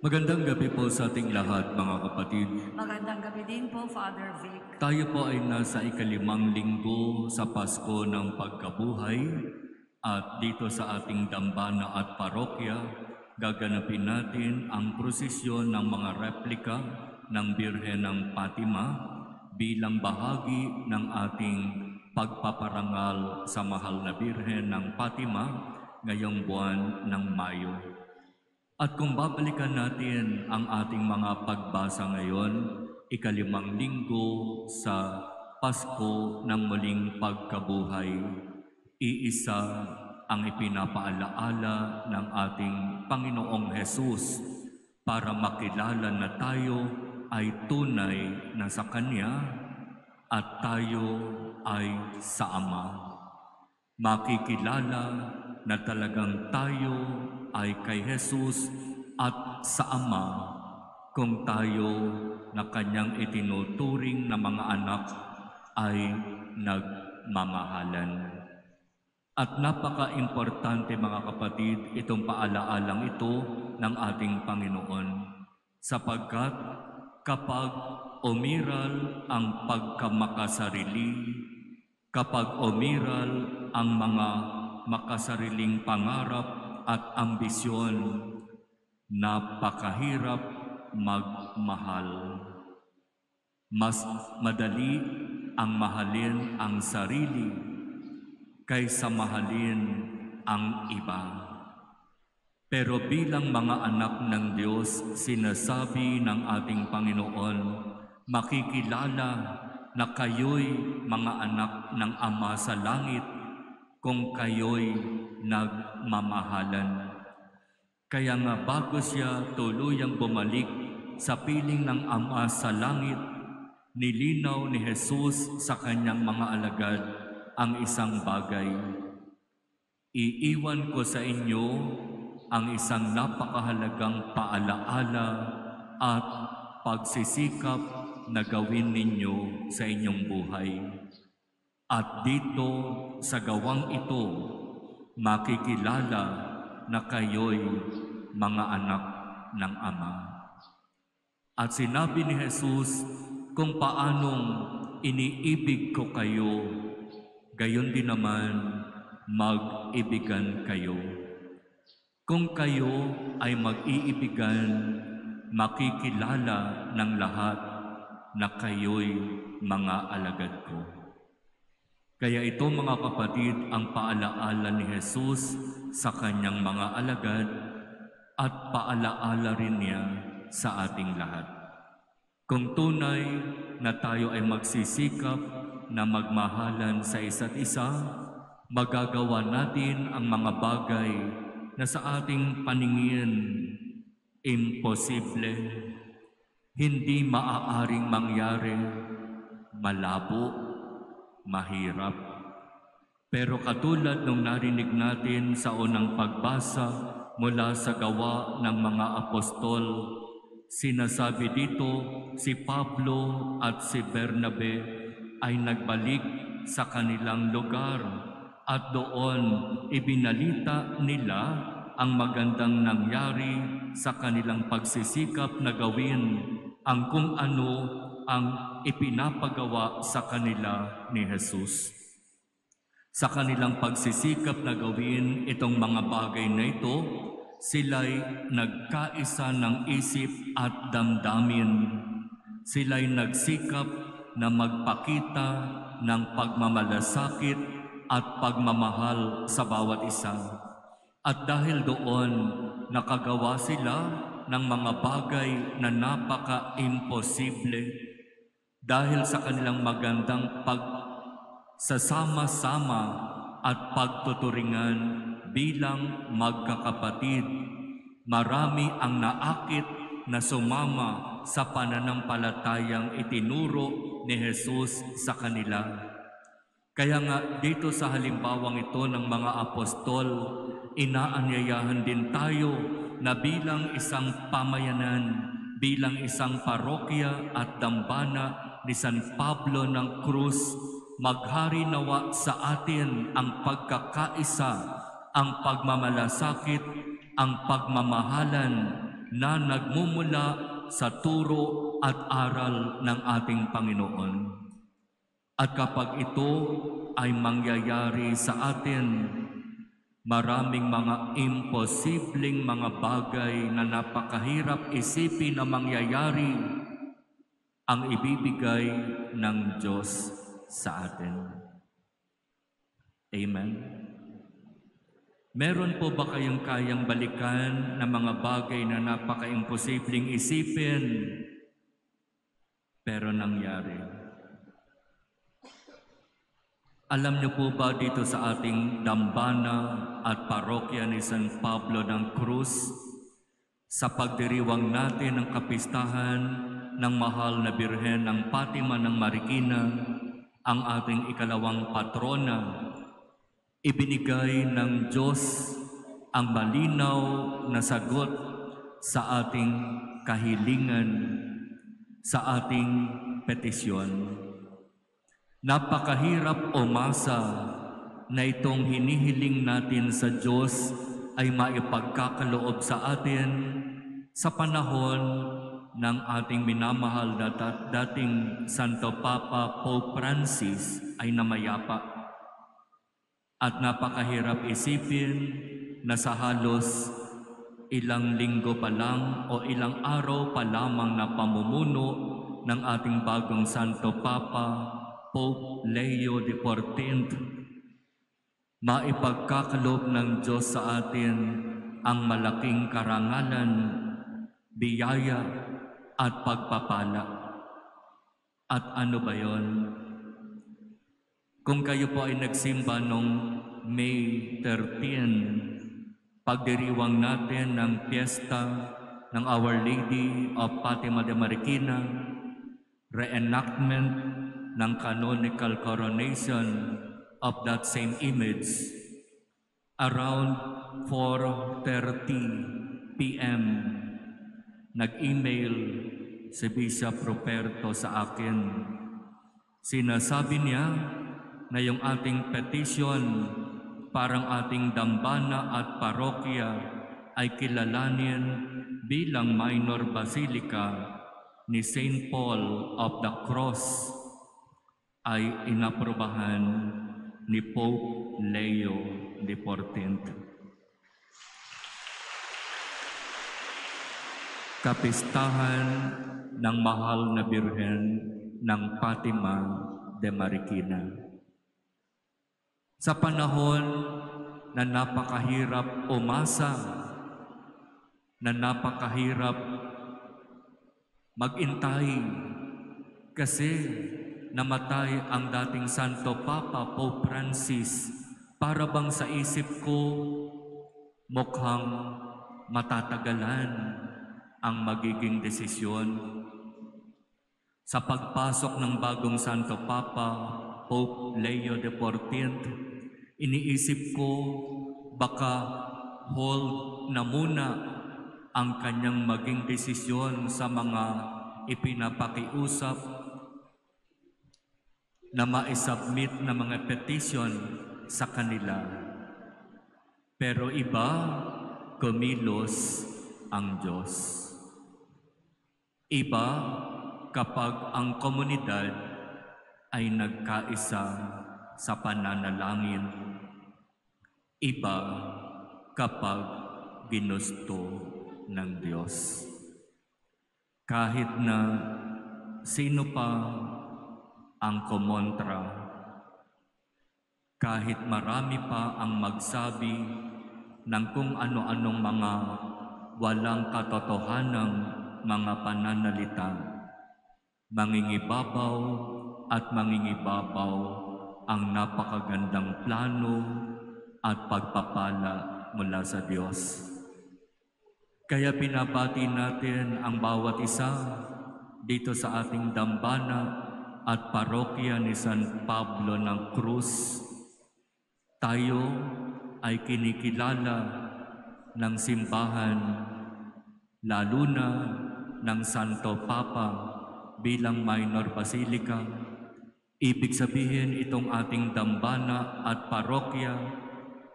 Magandang gabi po sa ating lahat, mga kapatid. Magandang gabi din po, Father Vic. Tayo po ay nasa ikalimang linggo sa Pasko ng Pagkabuhay at dito sa ating dambana at parokya, gaganapin natin ang prosesyon ng mga replika ng Birhen ng Fatima bilang bahagi ng ating pagpaparangal sa mahal na Birhen ng Fatima ngayong buwan ng Mayo. At kung babalikan natin ang ating mga pagbasa ngayon, ikalimang linggo sa Pasko ng muling pagkabuhay, iisa ang ipinapaalaala ng ating Panginoong Hesus para makilala na tayo ay tunay na sa Kanya at tayo ay sa Ama. Makikilala na talagang tayo ay kay Jesus at sa Ama kung tayo na Kanyang itinuturing na mga anak ay nagmamahalan. At napaka-importante, mga kapatid, itong paalaalang ito ng ating Panginoon, sapagkat kapag umiral ang pagkamakasarili, kapag umiral ang mga makasariling pangarap at ambisyon, napakahirap magmahal. Mas madali ang mahalin ang sarili kaysa mahalin ang iba. Pero bilang mga anak ng Diyos, sinasabi ng ating Panginoon, makikilala na kayo'y mga anak ng Ama sa langit kung kayo'y nagmamahalan. Kaya nga bago siya tuluyang bumalik sa piling ng Ama sa langit, nilinaw ni Jesus sa kanyang mga alagad ang isang bagay. Iiwan ko sa inyo ang isang napakahalagang paalaala at pagsisikap na gawin ninyo sa inyong buhay. At dito sa gawang ito, makikilala na kayo'y mga anak ng Ama. At sinabi ni Jesus kung paanong iniibig ko kayo, gayon din naman mag-ibigan kayo. Kung kayo ay mag-iibigan, makikilala ng lahat na kayo'y mga alagad ko. Kaya ito, mga kapatid, ang paalaala ni Jesus sa kanyang mga alagad at paalaala rin niya sa ating lahat. Kung tunay na tayo ay magsisikap na magmahalan sa isa't isa, magagawa natin ang mga bagay na sa ating paningin imposible, hindi maaaring mangyari, malabo, mahirap. Pero katulad nung narinig natin sa unang pagbasa mula sa Gawa ng mga Apostol, sinasabi dito si Pablo at si Bernabe ay nagbalik sa kanilang lugar at doon ibinalita nila ang magandang nangyari sa kanilang pagsisikap na gawin ang kung ano ang ipinapagawa sa kanila ni Jesus. Sa kanilang pagsisikap na gawin itong mga bagay na ito, sila'y nagkaisa ng isip at damdamin. Sila'y nagsikap na magpakita ng pagmamalasakit at pagmamahal sa bawat isa. At dahil doon, nakagawa sila ng mga bagay na napaka-imposible. Dahil sa kanilang magandang pagsasama-sama at pagtuturingan bilang magkakapatid, marami ang naakit na sumama sa pananampalatayang itinuro ni Jesus sa kanila. Kaya nga dito sa halimbawang ito ng mga apostol, inaanyayahan din tayo na bilang isang pamayanan, bilang isang parokya at dambana ni San Pablo ng Cruz, maghari nawa sa atin ang pagkakaisa, ang pagmamalasakit, ang pagmamahalan, na nagmumula sa turo at aral ng ating Panginoon. At kapag ito ay mangyayari sa atin, maraming mga imposibleng mga bagay na napakahirap isipin na mangyayari ang ibibigay ng Diyos sa atin. Amen. Meron po ba kayong kayang balikan na mga bagay na napaka-imposibleng isipin pero nangyari? Alam niyo po ba dito sa ating dambana at parokya ni San Pablo ng Cruz, sa pagdiriwang natin ng kapistahan ng mahal na Birhen ng Fatima ng Marikina, ang ating ikalawang patrona, ibinigay ng Diyos ang malinaw na sagot sa ating kahilingan, sa ating petisyon. Napakahirap umasa na itong hinihiling natin sa Diyos ay maipagkakaloob sa atin sa panahon ng ating minamahal na dating Santo Papa Pope Francis ay namayapa. At napakahirap isipin na sa halos ilang linggo pa lang o ilang araw pa lamang na pamumuno ng ating bagong Santo Papa, Pope Leo XIV, maipagkakaloob ng Diyos sa atin ang malaking karangalan, biyaya at pagpapala. At ano ba yon? Kung kayo po ay nagsimba noong May 13, pagdiriwang natin ng piyesta ng Our Lady of Fatima de Marikina, reenactment ng canonical coronation of that same image, around 4:30 p.m., nag-email si Bishop Ruperto sa akin. Sinasabi niya na yung ating petition parang ating dambana at parokya ay kilalanin bilang minor basilica ni St. Paul of the Cross ay inaprobahan ni Pope Leo XIV. Kapistahan ng mahal na Birhen ng Fatima de Marikina. Sa panahon na napakahirap umasa, na napakahirap magintay kasi namatay ang dating Santo Papa Pope Francis, para bang sa isip ko mukhang matatagalan ang magiging desisyon. Sa pagpasok ng bagong Santo Papa Pope Leo XIV, iniisip ko baka hold na muna ang kanyang maging desisyon sa mga ipinapakiusap na ma-submit na mga petition sa kanila. Pero iba, kumilos ang Diyos. Iba kapag ang komunidad ay nagkaisa sa pananalangin. Iba kapag ginusto ng Diyos. Kahit na sino pa ang kumontra, kahit marami pa ang magsabi ng kung ano-anong mga walang katotohanang mga pananalita, mangingibabaw at mangingibabaw ang napakagandang plano at pagpapala mula sa Diyos. Kaya pinabati natin ang bawat isa dito sa ating dambana at parokya ni San Pablo ng Cruz. Tayo ay kinikilala ng simbahan, lalo na ng Santo Papa bilang minor basilica. Ibig sabihin itong ating dambana at parokya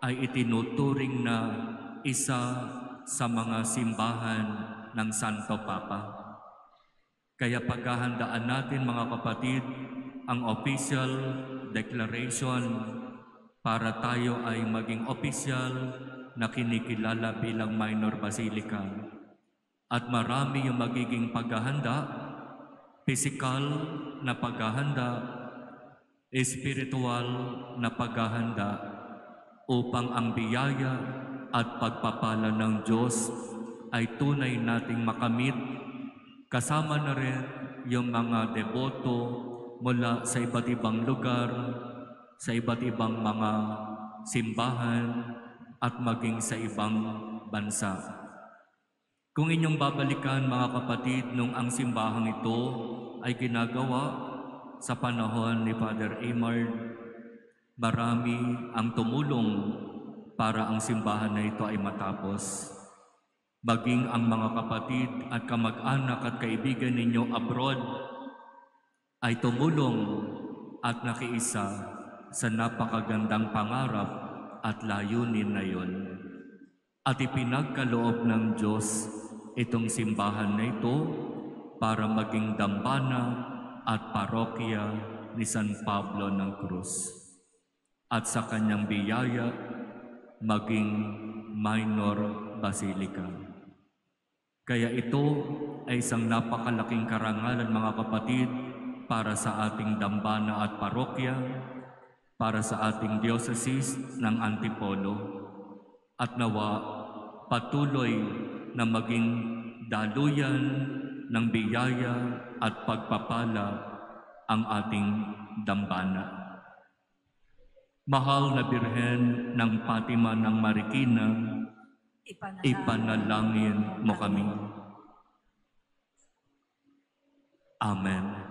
ay itinuturing na isa sa mga simbahan ng Santo Papa. Kaya paghahandaan natin mga kapatid ang official declaration para tayo ay maging official na kinikilala bilang minor basilica. At marami yung magiging paghahanda, physical na paghahanda, espiritual na paghahanda upang ang biyaya at pagpapala ng Diyos ay tunay nating makamit. Kasama na rin yung mga deboto mula sa iba't ibang lugar, sa iba't ibang mga simbahan at maging sa ibang bansa. Kung inyong babalikan mga kapatid, nung ang simbahang ito ay ginagawa sa panahon ni Father Amard, marami ang tumulong para ang simbahan na ito ay matapos. Maging ang mga kapatid at kamag-anak at kaibigan ninyo abroad ay tumulong at nakiisa sa napakagandang pangarap at layunin na yon. At ipinagkaloob ng Diyos itong simbahan na ito para maging dambana at parokya ni San Pablo ng Cruz. At sa kanyang biyaya, maging minor basilica. Kaya ito ay isang napakalaking karangalan mga kapatid para sa ating dambana at parokya, para sa ating diocese ng Antipolo, at nawa patuloy na maging daluyan ng biyaya at pagpapala ang ating dambana. Mahal na Birhen ng Fatima ng Marikina, ipanalangin mo kami. Amen.